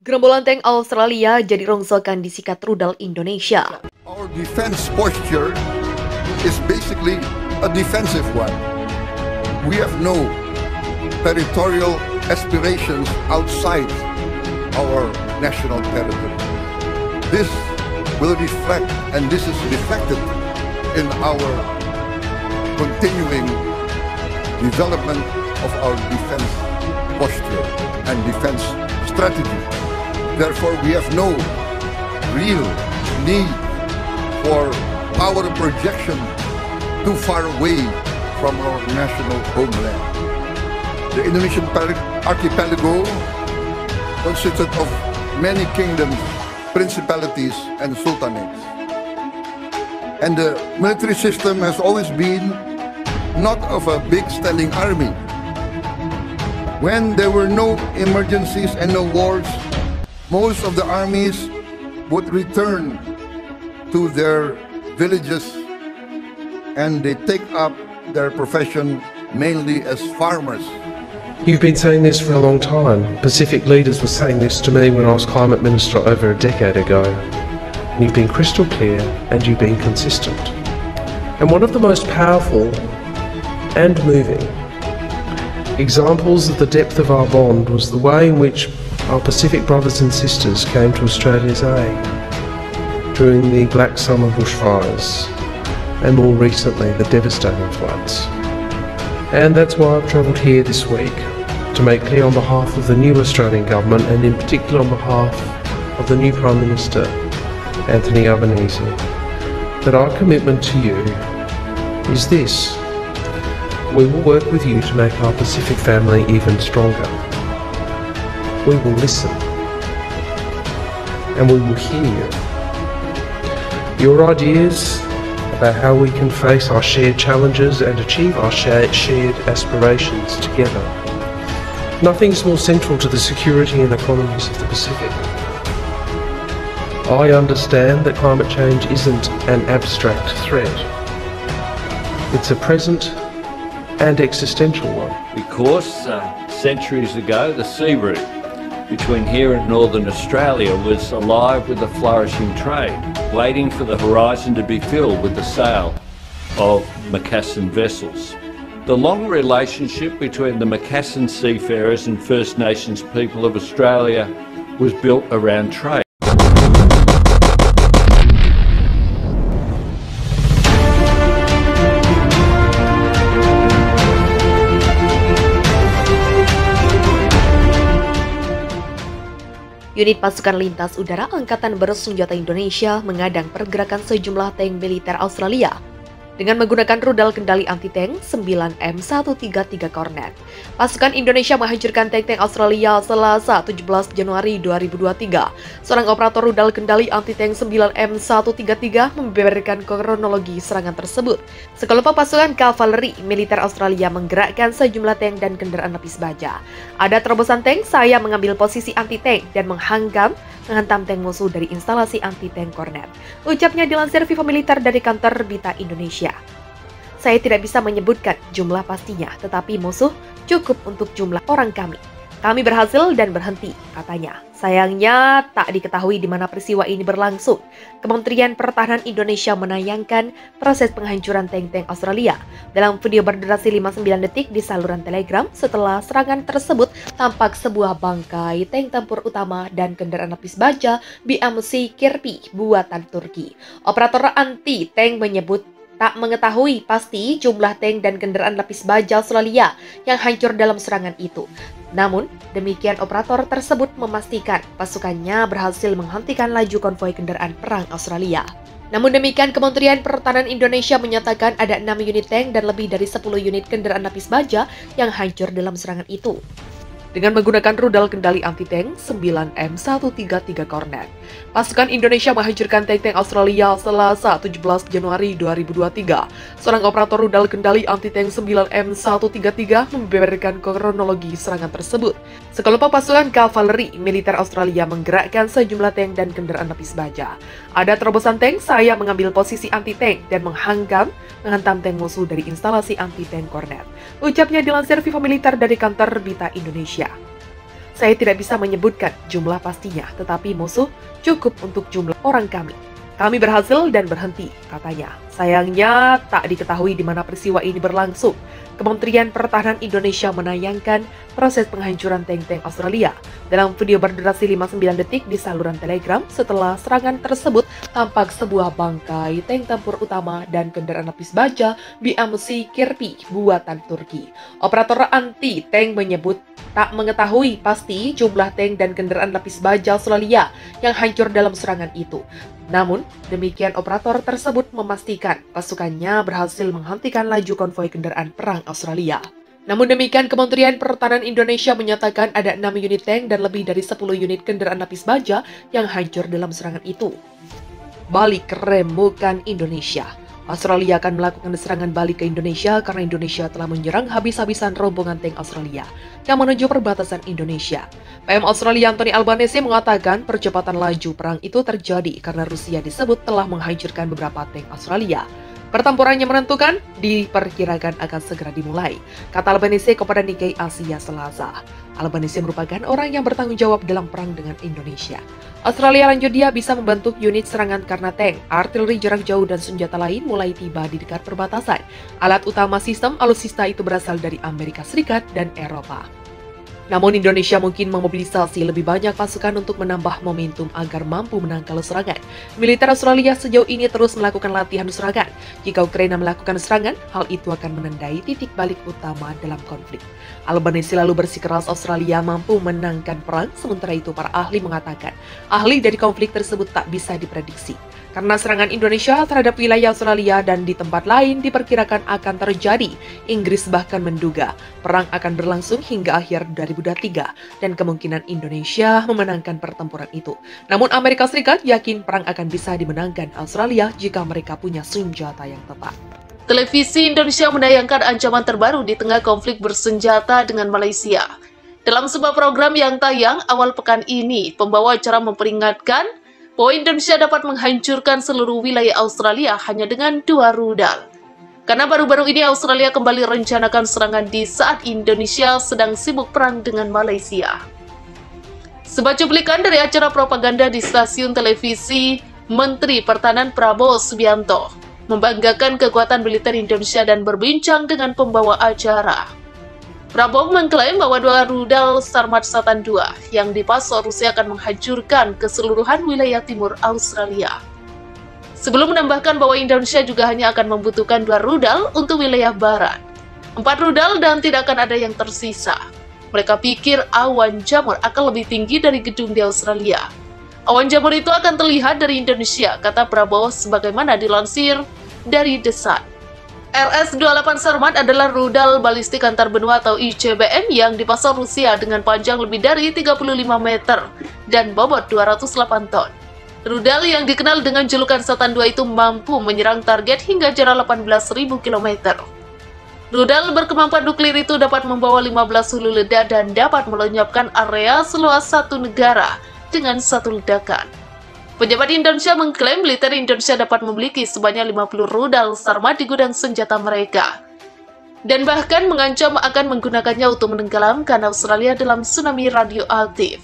Gerombolan tank Australia jadi rongsokan disikat rudal Indonesia. Our defense posture is basically a defensive one. We have no territorial aspirations outside our national territory. This will reflect, and this is reflected in our continuing development of our defense posture and defense strategy. Therefore, we have no real need for power projection too far away from our national homeland. The Indonesian archipelago consisted of many kingdoms, principalities, and sultanates. And the military system has always been not of a big standing army. When there were no emergencies and no wars, most of the armies would return to their villages and they take up their profession mainly as farmers. You've been saying this for a long time. Pacific leaders were saying this to me when I was climate minister over a decade ago. And you've been crystal clear and you've been consistent. And one of the most powerful and moving examples of the depth of our bond was the way in which our Pacific brothers and sisters came to Australia's aid during the Black Summer bushfires and more recently the devastating floods. And that's why I've travelled here this week to make clear on behalf of the new Australian government and in particular on behalf of the new Prime Minister Anthony Albanese that our commitment to you is this: we will work with you to make our Pacific family even stronger. We will listen and we will hear you. Your ideas about how we can face our shared challenges and achieve our shared aspirations together. Nothing's more central to the security and economies of the Pacific. I understand that climate change isn't an abstract threat. It's a present and existential one. Because centuries ago, the sea route between here and northern Australia was alive with a flourishing trade, waiting for the horizon to be filled with the sail of Macassan vessels. The long relationship between the Macassan seafarers and First Nations people of Australia was built around trade. Unit Pasukan Lintas Udara Angkatan Bersenjata Indonesia mengadang pergerakan sejumlah tank militer Australia dengan menggunakan rudal kendali anti-tank 9M133 Cornet. Pasukan Indonesia menghancurkan tank-tank Australia Selasa 17 Januari 2023. Seorang operator rudal kendali anti-tank 9M133 membeberkan kronologi serangan tersebut. Sekelompok pasukan kavaleri militer Australia menggerakkan sejumlah tank dan kendaraan lapis baja. Ada terobosan tank, saya mengambil posisi anti-tank dan menghantam tank musuh dari instalasi anti-tank Cornet. Ucapnya dilansir Viva Militer dari kantor Berita Indonesia. Saya tidak bisa menyebutkan jumlah pastinya, tetapi musuh cukup untuk jumlah orang kami. Kami berhasil dan berhenti, katanya. Sayangnya, tak diketahui di mana peristiwa ini berlangsung. Kementerian Pertahanan Indonesia menayangkan proses penghancuran tank-tank Australia. Dalam video berdurasi 59 detik di saluran Telegram, setelah serangan tersebut, tampak sebuah bangkai tank tempur utama dan kendaraan lapis baja BMC Kirpi buatan Turki. Operator anti-tank menyebut tak mengetahui pasti jumlah tank dan kendaraan lapis baja Australia yang hancur dalam serangan itu. Namun, demikian operator tersebut memastikan pasukannya berhasil menghentikan laju konvoi kendaraan perang Australia. Namun demikian, Kementerian Pertahanan Indonesia menyatakan ada 6 unit tank dan lebih dari 10 unit kendaraan lapis baja yang hancur dalam serangan itu dengan menggunakan rudal kendali anti-tank 9M133 Cornet. Pasukan Indonesia menghancurkan tank-tank Australia Selasa 17 Januari 2023. Seorang operator rudal kendali anti-tank 9M133 membeberkan kronologi serangan tersebut. Sekelompok pasukan kavaleri militer Australia menggerakkan sejumlah tank dan kendaraan lapis baja. Ada terobosan tank, saya mengambil posisi anti-tank dan menghantam tank musuh dari instalasi anti-tank Cornet. Ucapnya dilansir Viva Militer dari kantor Berita Indonesia. Saya tidak bisa menyebutkan jumlah pastinya, tetapi musuh cukup untuk jumlah orang kami. Kami berhasil dan berhenti, katanya. Sayangnya, tak diketahui di mana peristiwa ini berlangsung. Kementerian Pertahanan Indonesia menayangkan proses penghancuran tank-tank Australia dalam video berdurasi 59 detik di saluran Telegram. Setelah serangan tersebut, tampak sebuah bangkai tank tempur utama dan kendaraan lapis baja BMC Kirpi buatan Turki. Operator anti-tank menyebut tak mengetahui pasti jumlah tank dan kendaraan lapis baja Australia yang hancur dalam serangan itu. Namun, demikian operator tersebut memastikan pasukannya berhasil menghentikan laju konvoi kendaraan perang Australia. Namun demikian, Kementerian Pertahanan Indonesia menyatakan ada 6 unit tank dan lebih dari 10 unit kendaraan lapis baja yang hancur dalam serangan itu. Balik remukan Indonesia. Australia akan melakukan serangan balik ke Indonesia karena Indonesia telah menyerang habis-habisan rombongan tank Australia yang menuju perbatasan Indonesia. PM Australia Anthony Albanese mengatakan percepatan laju perang itu terjadi karena Rusia disebut telah menghancurkan beberapa tank Australia. Pertempuran yang menentukan diperkirakan akan segera dimulai, kata Albanese kepada Nikkei Asia Selasa. Albanese merupakan orang yang bertanggung jawab dalam perang dengan Indonesia. Australia lanjut dia bisa membentuk unit serangan karena tank, artileri jarak jauh dan senjata lain mulai tiba di dekat perbatasan. Alat utama sistem alutsista itu berasal dari Amerika Serikat dan Eropa. Namun Indonesia mungkin memobilisasi lebih banyak pasukan untuk menambah momentum agar mampu menangkal serangan. Militer Australia sejauh ini terus melakukan latihan serangan. Jika Ukraina melakukan serangan, hal itu akan menandai titik balik utama dalam konflik. Albanese lalu bersikeras Australia mampu menangkan perang, sementara itu para ahli mengatakan, ahli dari konflik tersebut tak bisa diprediksi. Karena serangan Indonesia terhadap wilayah Australia dan di tempat lain diperkirakan akan terjadi. Inggris bahkan menduga perang akan berlangsung hingga akhir 2023 dan kemungkinan Indonesia memenangkan pertempuran itu. Namun Amerika Serikat yakin perang akan bisa dimenangkan Australia jika mereka punya senjata yang tepat. Televisi Indonesia menayangkan ancaman terbaru di tengah konflik bersenjata dengan Malaysia. Dalam sebuah program yang tayang awal pekan ini, pembawa acara memperingatkan bahwa Indonesia dapat menghancurkan seluruh wilayah Australia hanya dengan 2 rudal. Karena baru-baru ini Australia kembali rencanakan serangan di saat Indonesia sedang sibuk perang dengan Malaysia. Sebuah cuplikan dari acara propaganda di stasiun televisi, Menteri Pertahanan Prabowo Subianto membanggakan kekuatan militer Indonesia dan berbincang dengan pembawa acara. Prabowo mengklaim bahwa 2 rudal Sarmat Satan 2 yang dipasok Rusia akan menghancurkan keseluruhan wilayah timur Australia. Sebelum menambahkan bahwa Indonesia juga hanya akan membutuhkan 2 rudal untuk wilayah barat. 4 rudal dan tidak akan ada yang tersisa. Mereka pikir awan jamur akan lebih tinggi dari gedung di Australia. Awan jamur itu akan terlihat dari Indonesia, kata Prabowo sebagaimana dilansir dari The Sun. RS-28 Sarmat adalah rudal balistik antar benua atau ICBM yang dipasang Rusia dengan panjang lebih dari 35 meter dan bobot 208 ton. Rudal yang dikenal dengan julukan Satan 2 itu mampu menyerang target hingga jarak 18.000 km. Rudal berkemampuan nuklir itu dapat membawa 15 hulu ledak dan dapat melenyapkan area seluas 1 negara dengan 1 ledakan. Pejabat Indonesia mengklaim militer Indonesia dapat memiliki sebanyak 50 rudal Sarmat di gudang senjata mereka. Dan bahkan mengancam akan menggunakannya untuk menenggelamkan Australia dalam tsunami radioaktif.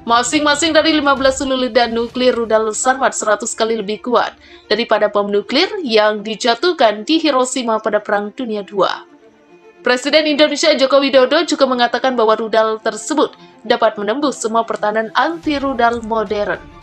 Masing-masing dari 15 hulu ledak nuklir rudal Sarmat 100 kali lebih kuat daripada bom nuklir yang dijatuhkan di Hiroshima pada Perang Dunia II. Presiden Indonesia Joko Widodo juga mengatakan bahwa rudal tersebut dapat menembus semua pertahanan anti-rudal modern.